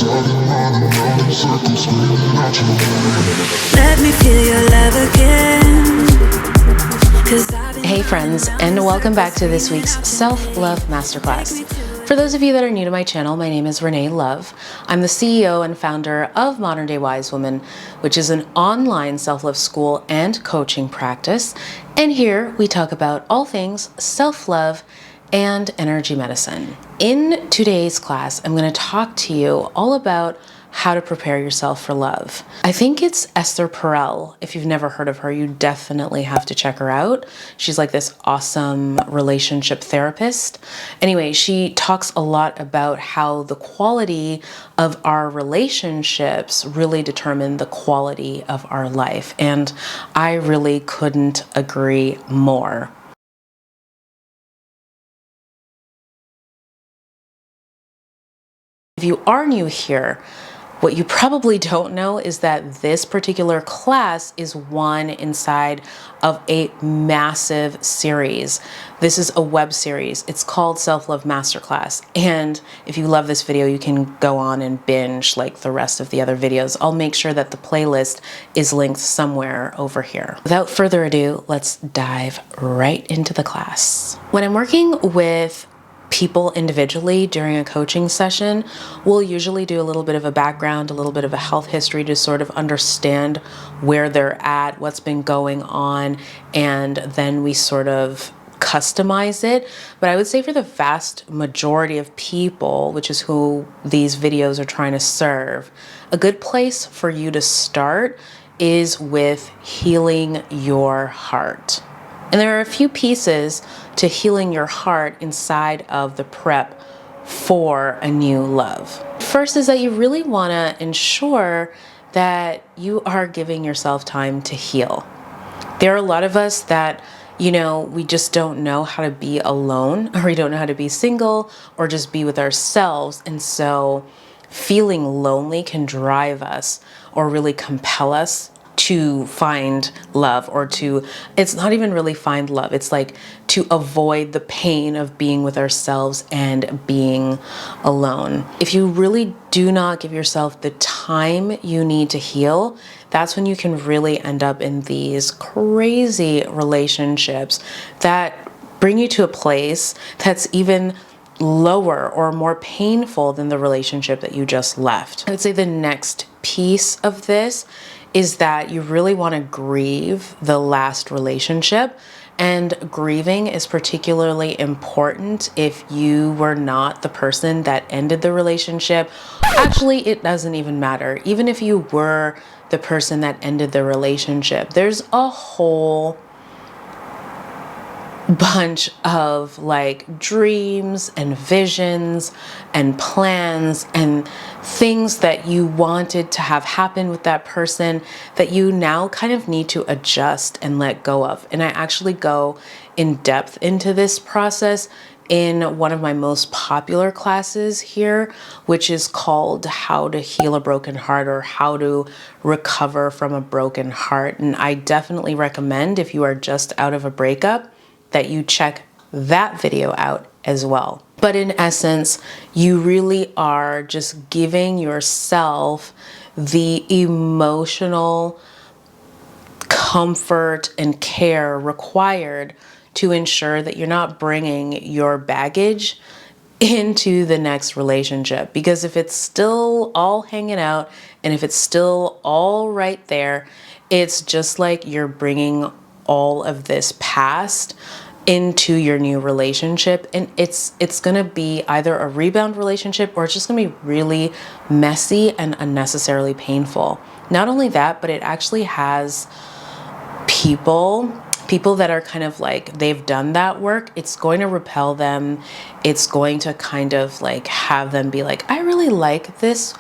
Let me feel your love again. Hey friends, and welcome back to this week's Self-Love Masterclass. For those of you that are new to my channel, my name is Renee Love. I'm the CEO and founder of Modern Day Wise Woman, which is an online self-love school and coaching practice. And here we talk about all things self-love and energy medicine. In today's class, I'm going to talk to you all about how to prepare yourself for love. I think it's Esther Perel. If you've never heard of her, you definitely have to check her out. She's like this awesome relationship therapist. Anyway, she talks a lot about how the quality of our relationships really determine the quality of our life. And I really couldn't agree more. If you are new here, what you probably don't know is that this particular class is one inside of a massive series. This is a web series. It's called Self-Love Masterclass. And if you love this video, you can go on and binge like the rest of the other videos. I'll make sure that the playlist is linked somewhere over here. Without further ado, let's dive right into the class. When I'm working with people individually during a coaching session, we'll usually do a little bit of a background, a little bit of a health history to sort of understand where they're at, what's been going on, and then we sort of customize it. But I would say for the vast majority of people, which is who these videos are trying to serve, a good place for you to start is with healing your heart. And there are a few pieces to healing your heart inside of the prep for a new love. First is that you really want to ensure that you are giving yourself time to heal. There are a lot of us that, we just don't know how to be alone, or we don't know how to be single, or just be with ourselves. And so feeling lonely can drive us or really compel us to find love, or it's not even really find love. It's like to avoid the pain of being with ourselves and being alone. If you really do not give yourself the time you need to heal, that's when you can really end up in these crazy relationships that bring you to a place that's even lower or more painful than the relationship that you just left. I would say the next piece of this is that you really want to grieve the last relationship. And grieving is particularly important if you were not the person that ended the relationship. Actually, it doesn't even matter. Even if you were the person that ended the relationship, there's a whole bunch of like dreams and visions and plans and things that you wanted to have happen with that person that you now kind of need to adjust and let go of. And I actually go in depth into this process in one of my most popular classes here, which is called How to Heal a Broken Heart, or How to Recover from a Broken Heart. And I definitely recommend, if you are just out of a breakup, that you check that video out as well. But in essence, you really are just giving yourself the emotional comfort and care required to ensure that you're not bringing your baggage into the next relationship. Because if it's still all hanging out and if it's still all right there, it's just like you're bringing all of this past into your new relationship, and it's gonna be either a rebound relationship, or it's just gonna be really messy and unnecessarily painful. Not only that, but it actually has people that are kind of like, they've done that work, it's going to repel them. It's going to kind of like have them be like, I really like this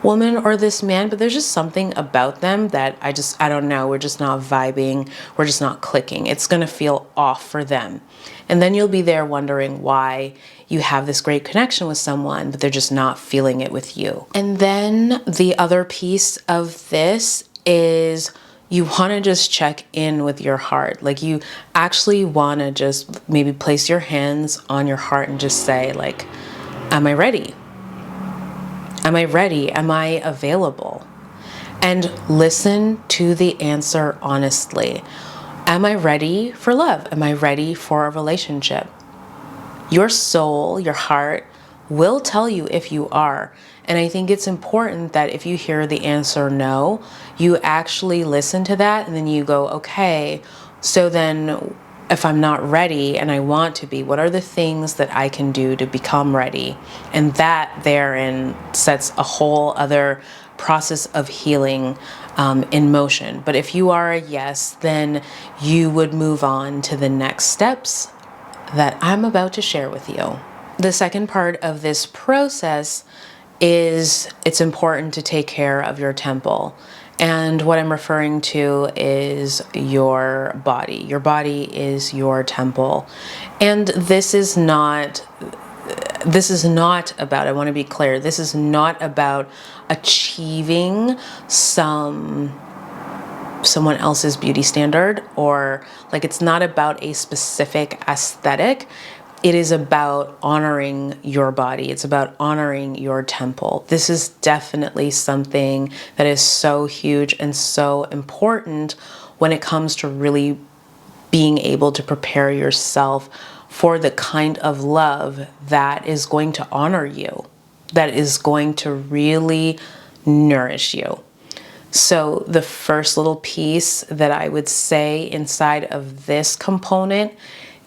woman or this man, but there's just something about them that I don't know, we're just not vibing, we're just not clicking. It's gonna feel off for them. And then you'll be there wondering why you have this great connection with someone, but they're just not feeling it with you. And then the other piece of this is you want to just check in with your heart. Like, you actually want to just maybe place your hands on your heart and just say, like, am I ready? Am I ready? Am I available? And listen to the answer honestly. Am I ready for love? Am I ready for a relationship? Your soul, your heart will tell you if you are. And I think it's important that if you hear the answer no, you actually listen to that and then you go, okay, so then if I'm not ready and I want to be, what are the things that I can do to become ready? And that therein sets a whole other process of healing in motion. But if you are a yes, then you would move on to the next steps that I'm about to share with you. The second part of this process is it's important to take care of your temple. And what I'm referring to is your body. Your body is your temple. And this is not about, I want to be clear, this is not about achieving someone else's beauty standard, or like, it's not about a specific aesthetic. It is about honoring your body. It's about honoring your temple. This is definitely something that is so huge and so important when it comes to really being able to prepare yourself for the kind of love that is going to honor you, that is going to really nourish you. So the first little piece that I would say inside of this component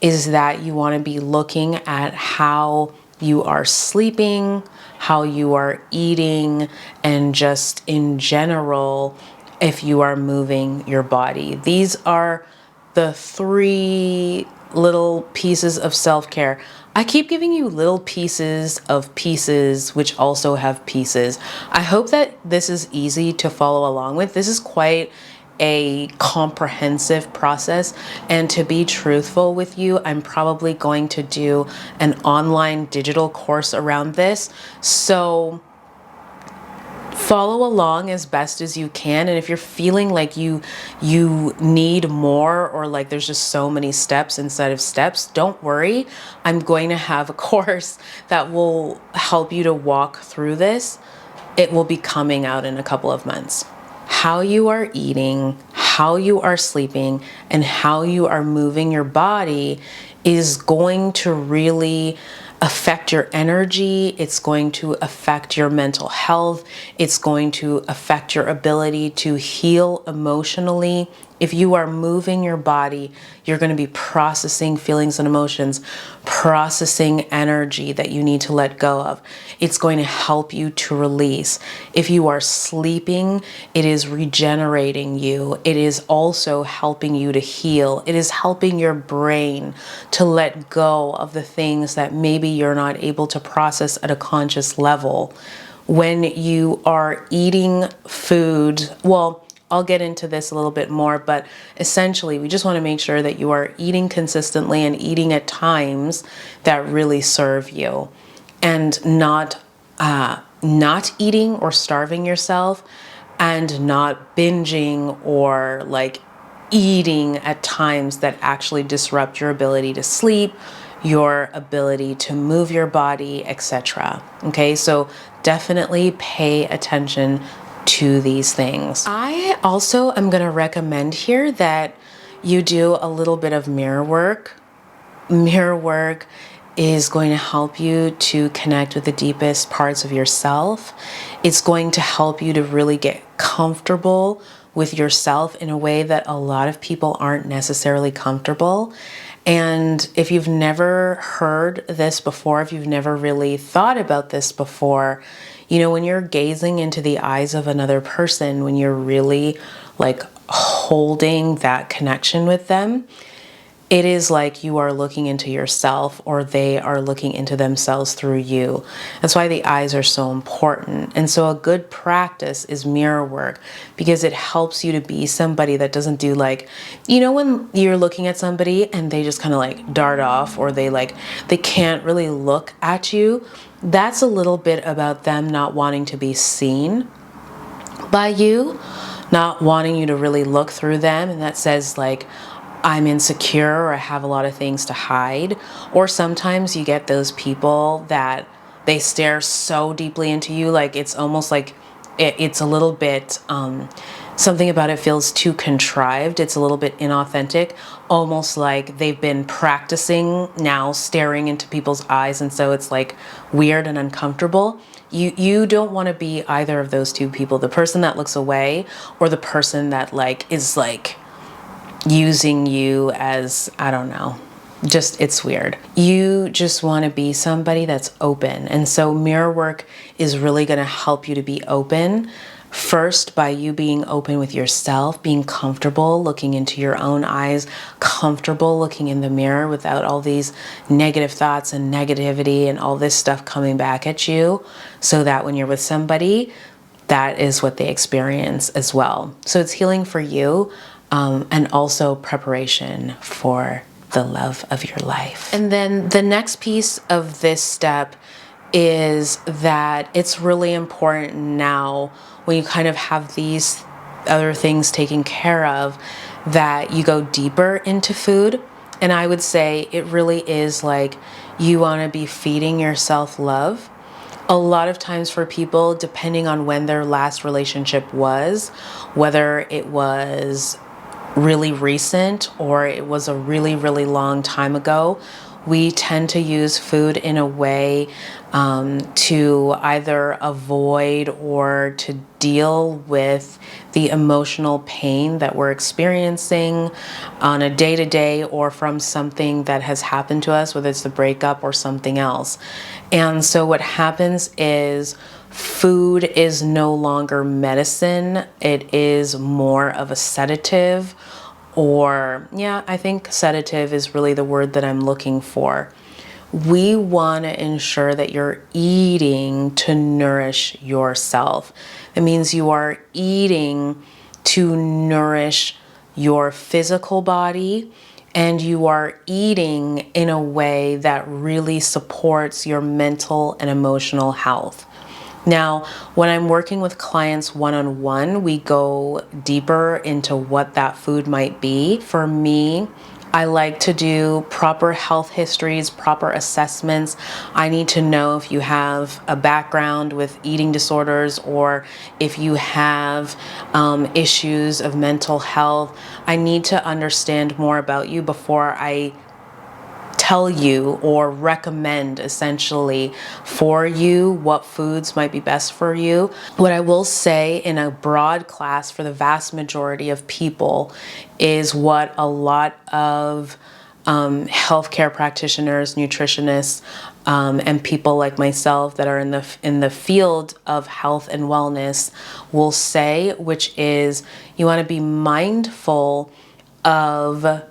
is that you want to be looking at how you are sleeping, how you are eating, and just in general, if you are moving your body. These are the three little pieces of self-care. I keep giving you little pieces of pieces, which also have pieces. I hope that this is easy to follow along with. This is quite a comprehensive process. And to be truthful with you, I'm probably going to do an online digital course around this. So follow along as best as you can. And if you're feeling like you need more, or like there's just so many steps inside of steps, don't worry. I'm going to have a course that will help you to walk through this. It will be coming out in a couple of months. How you are eating, how you are sleeping, and how you are moving your body is going to really affect your energy. It's going to affect your mental health. It's going to affect your ability to heal emotionally. If you are moving your body, you're going to be processing feelings and emotions, processing energy that you need to let go of. It's going to help you to release. If you are sleeping, it is regenerating you. It is also helping you to heal. It is helping your brain to let go of the things that maybe you're not able to process at a conscious level. When you are eating food, well, I'll get into this a little bit more, but essentially we just want to make sure that you are eating consistently and eating at times that really serve you, and not eating or starving yourself, and not binging or like eating at times that actually disrupt your ability to sleep, your ability to move your body, etc. Okay, so definitely pay attention to these things. I also am going to recommend here that you do a little bit of mirror work. Mirror work is going to help you to connect with the deepest parts of yourself. It's going to help you to really get comfortable with yourself in a way that a lot of people aren't necessarily comfortable. And if you've never heard this before, if you've never really thought about this before, you know, when you're gazing into the eyes of another person, when you're really like holding that connection with them, it is like you are looking into yourself, or they are looking into themselves through you. That's why the eyes are so important. And so a good practice is mirror work, because it helps you to be somebody that doesn't do like, you know, when you're looking at somebody and they just kind of like dart off, or they can't really look at you. That's a little bit about them not wanting to be seen by you, not wanting you to really look through them. And that says like, I'm insecure, or I have a lot of things to hide. Or sometimes you get those people that they stare so deeply into you, like it's almost like it's a little bit, something about it feels too contrived. It's a little bit inauthentic, almost like they've been practicing now staring into people's eyes, and so it's like weird and uncomfortable. You don't want to be either of those two people, the person that looks away or the person that like is like using you as, I don't know, just, it's weird. You just want to be somebody that's open. And so mirror work is really going to help you to be open. First, by you being open with yourself, being comfortable looking into your own eyes, comfortable looking in the mirror without all these negative thoughts and negativity and all this stuff coming back at you, so that when you're with somebody, that is what they experience as well. So it's healing for you, and also preparation for the love of your life. And then the next piece of this step is that it's really important now, when you kind of have these other things taken care of, that you go deeper into food. And I would say it really is like you want to be feeding yourself love. A lot of times for people, depending on when their last relationship was, whether it was really recent or it was a really, really long time ago, we tend to use food in a way to either avoid or to deal with the emotional pain that we're experiencing on a day-to-day, or from something that has happened to us, whether it's the breakup or something else. And so what happens is food is no longer medicine. It is more of a sedative, or yeah, I think sedative is really the word that I'm looking for. We want to ensure that you're eating to nourish yourself. It means you are eating to nourish your physical body, and you are eating in a way that really supports your mental and emotional health. Now, when I'm working with clients one-on-one, we go deeper into what that food might be. For me, I like to do proper health histories, proper assessments. I need to know if you have a background with eating disorders, or if you have issues of mental health. I need to understand more about you before I tell you or recommend essentially for you what foods might be best for you. What I will say in a broad class for the vast majority of people is what a lot of healthcare practitioners, nutritionists, and people like myself that are in the field of health and wellness will say, which is you want to be mindful of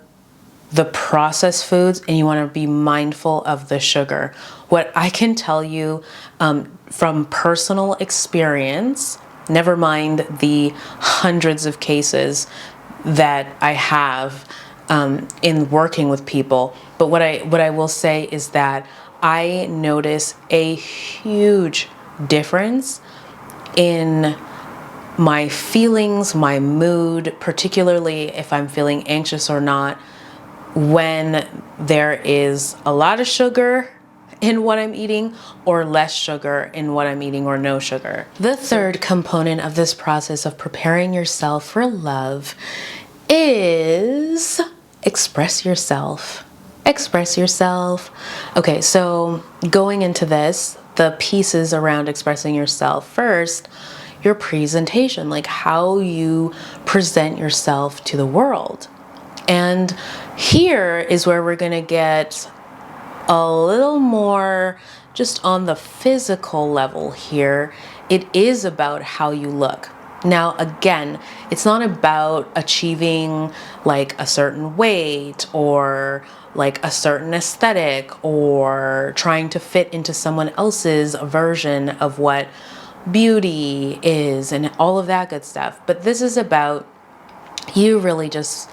the processed foods, and you want to be mindful of the sugar. What I can tell you from personal experience, never mind the hundreds of cases that I have in working with people, but what I will say is that I notice a huge difference in my feelings, my mood, particularly if I'm feeling anxious or not, when there is a lot of sugar in what I'm eating or less sugar in what I'm eating, or no sugar. The third component of this process of preparing yourself for love is express yourself. Express yourself. Okay, so going into this, the pieces around expressing yourself. First, your presentation, like how you present yourself to the world. And here is where we're going to get a little more just on the physical level here. It is about how you look. Now, again, it's not about achieving like a certain weight or like a certain aesthetic or trying to fit into someone else's version of what beauty is and all of that good stuff. But this is about you really just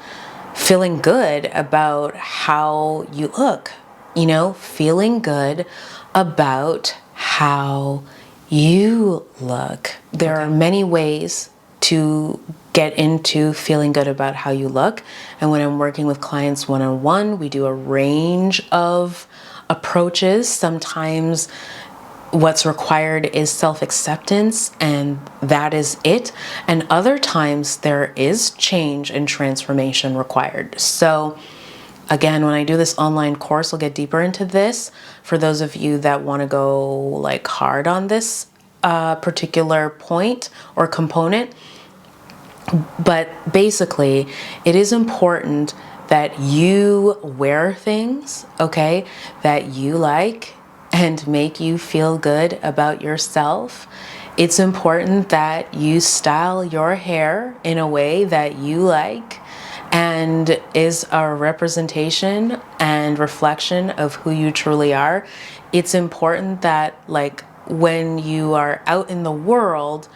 feeling good about how you look, you know, feeling good about how you look. There are many ways to get into feeling good about how you look. And when I'm working with clients one-on-one, we do a range of approaches. Sometimes what's required is self-acceptance, and that is it. And other times there is change and transformation required. So again, when I do this online course, I'll get deeper into this for those of you that want to go like hard on this particular point or component. But basically, it is important that you wear things, okay, that you like and make you feel good about yourself. It's important that you style your hair in a way that you like and is a representation and reflection of who you truly are. It's important that, like, when you are out in the world,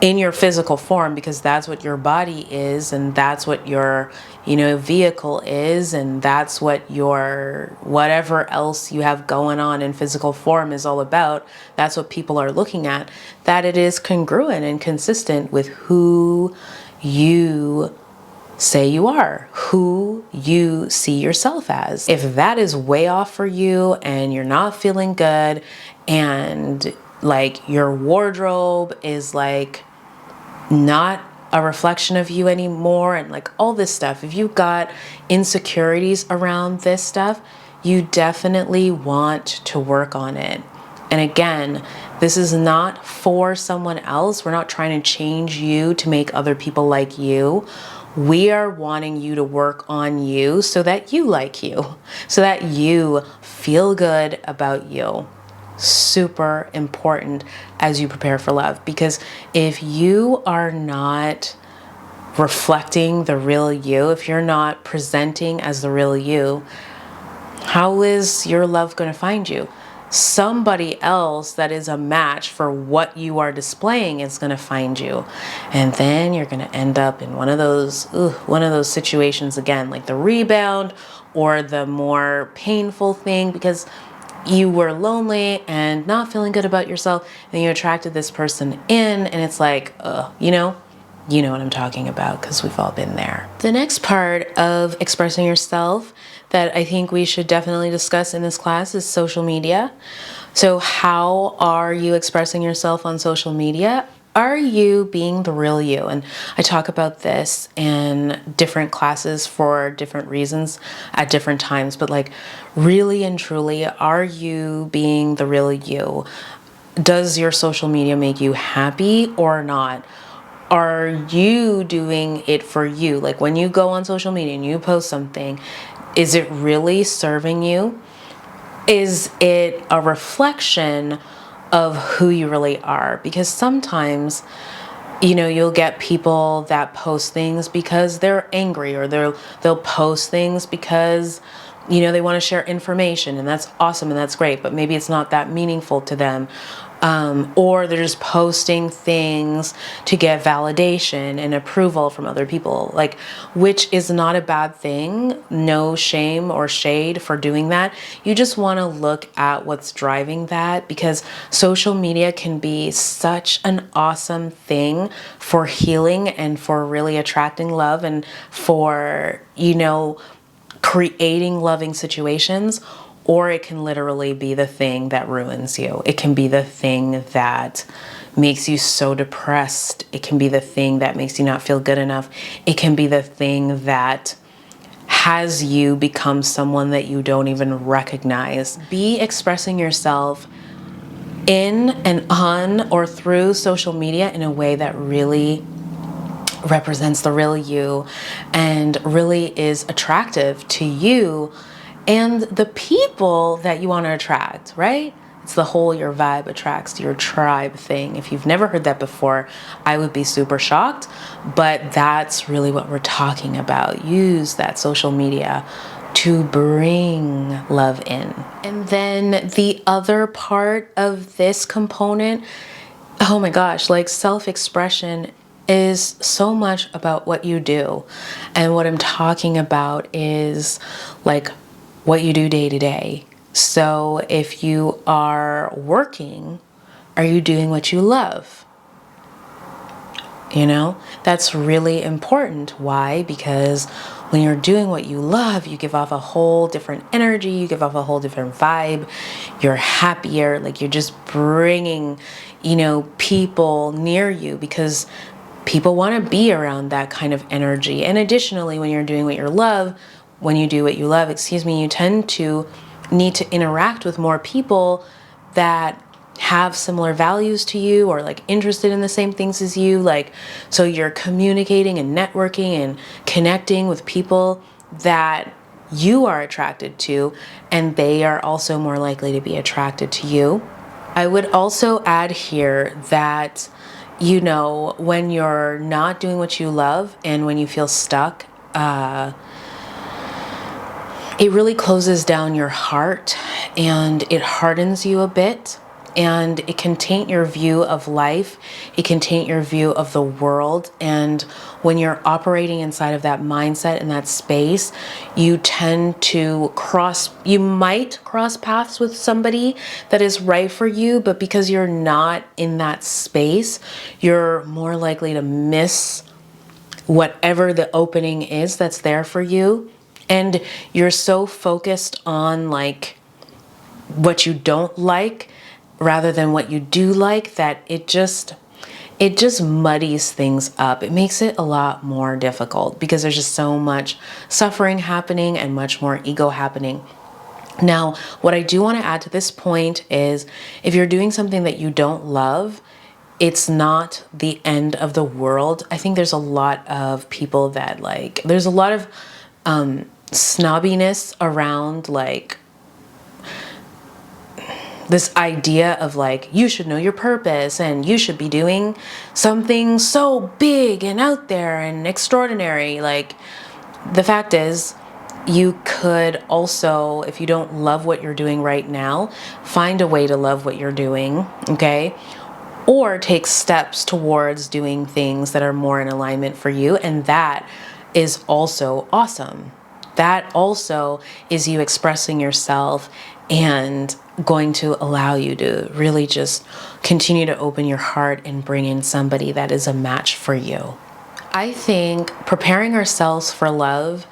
in your physical form, because that's what your body is, and that's what your, vehicle is, and that's what your whatever else you have going on in physical form is all about. That's what people are looking at, that it is congruent and consistent with who you say you are, who you see yourself as. If that is way off for you and you're not feeling good, and like your wardrobe is like not a reflection of you anymore, and like all this stuff, if you've got insecurities around this stuff, you definitely want to work on it. And again, this is not for someone else. We're not trying to change you to make other people like you. We are wanting you to work on you so that you like you, so that you feel good about you. Super important as you prepare for love, because if you are not reflecting the real you, if you're not presenting as the real you, how is your love going to find you? Somebody else that is a match for what you are displaying is going to find you, and then you're going to end up in one of those situations again, like the rebound or the more painful thing, because you were lonely and not feeling good about yourself, and you attracted this person in, and it's like, you know what I'm talking about, because we've all been there. The next part of expressing yourself that I think we should definitely discuss in this class is social media. So how are you expressing yourself on social media? Are you being the real you? And I talk about this in different classes for different reasons at different times, but like, really and truly, are you being the real you? Does your social media make you happy or not? Are you doing it for you? Like, when you go on social media and you post something, is it really serving you? Is it a reflection of who you really are? Because sometimes, you'll get people that post things because they're angry, or they'll post things because they want to share information, and that's awesome and that's great, but maybe it's not that meaningful to them. Or they're just posting things to get validation and approval from other people, like, which is not a bad thing. No shame or shade for doing that. You just want to look at what's driving that, because social media can be such an awesome thing for healing and for really attracting love and for, creating loving situations. Or it can literally be the thing that ruins you. It can be the thing that makes you so depressed. It can be the thing that makes you not feel good enough. It can be the thing that has you become someone that you don't even recognize. Be expressing yourself in and on or through social media in a way that really represents the real you and really is attractive to you and the people that you want to attract, right? It's the whole your vibe attracts your tribe thing. If you've never heard that before, I would be super shocked, but that's really what we're talking about. Use that social media to bring love in. And then the other part of this component, oh my gosh, like, self-expression is so much about what you do. And what I'm talking about is like what you do day to day. So if you are working, are you doing what you love? You know, that's really important. Why? Because when you're doing what you love, you give off a whole different energy, you give off a whole different vibe. You're happier, like you're just bringing, people near you because people want to be around that kind of energy. And additionally, when you're doing what you love, you tend to need to interact with more people that have similar values to you or like interested in the same things as you. Like, so you're communicating and networking and connecting with people that you are attracted to, and they are also more likely to be attracted to you. I would also add here that, when you're not doing what you love and when you feel stuck, it really closes down your heart and it hardens you a bit, and it can taint your view of life. It can taint your view of the world. And when you're operating inside of that mindset and that space, you might cross paths with somebody that is right for you, but because you're not in that space, you're more likely to miss whatever the opening is that's there for you. And you're so focused on like what you don't like rather than what you do like that it just muddies things up. It makes it a lot more difficult because there's just so much suffering happening and much more ego happening. Now, what I do want to add to this point is if you're doing something that you don't love, it's not the end of the world. I think there's a lot of people that there's a lot of snobbiness around this idea of you should know your purpose and you should be doing something so big and out there and extraordinary. The fact is, you could also, if you don't love what you're doing right now, find a way to love what you're doing, okay? Or take steps towards doing things that are more in alignment for you. And that is also awesome. That also is you expressing yourself and going to allow you to really just continue to open your heart and bring in somebody that is a match for you. I think preparing ourselves for love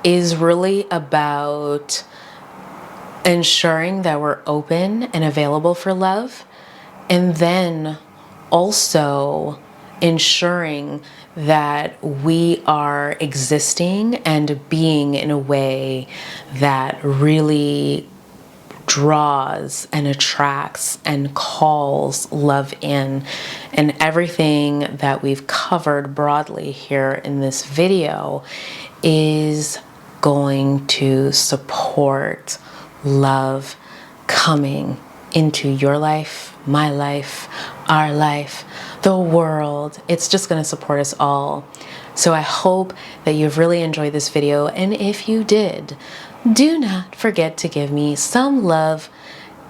is really about ensuring that we're open and available for love, and then also ensuring that we are existing and being in a way that really draws and attracts and calls love in. And everything that we've covered broadly here in this video is going to support love coming into your life, my life, our life, the world. It's just going to support us all. So I hope that you've really enjoyed this video. And if you did, do not forget to give me some love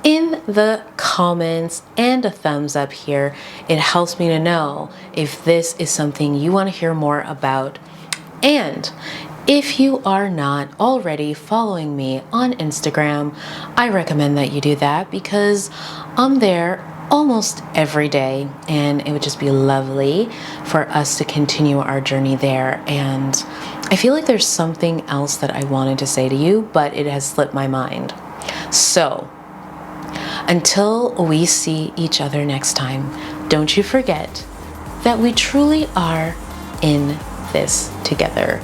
in the comments and a thumbs up here. It helps me to know if this is something you want to hear more about. And if you are not already following me on Instagram, I recommend that you do that because I'm there almost every day, and it would just be lovely for us to continue our journey there. And I feel like there's something else that I wanted to say to you, but it has slipped my mind. So until we see each other next time, don't you forget that we truly are in this together.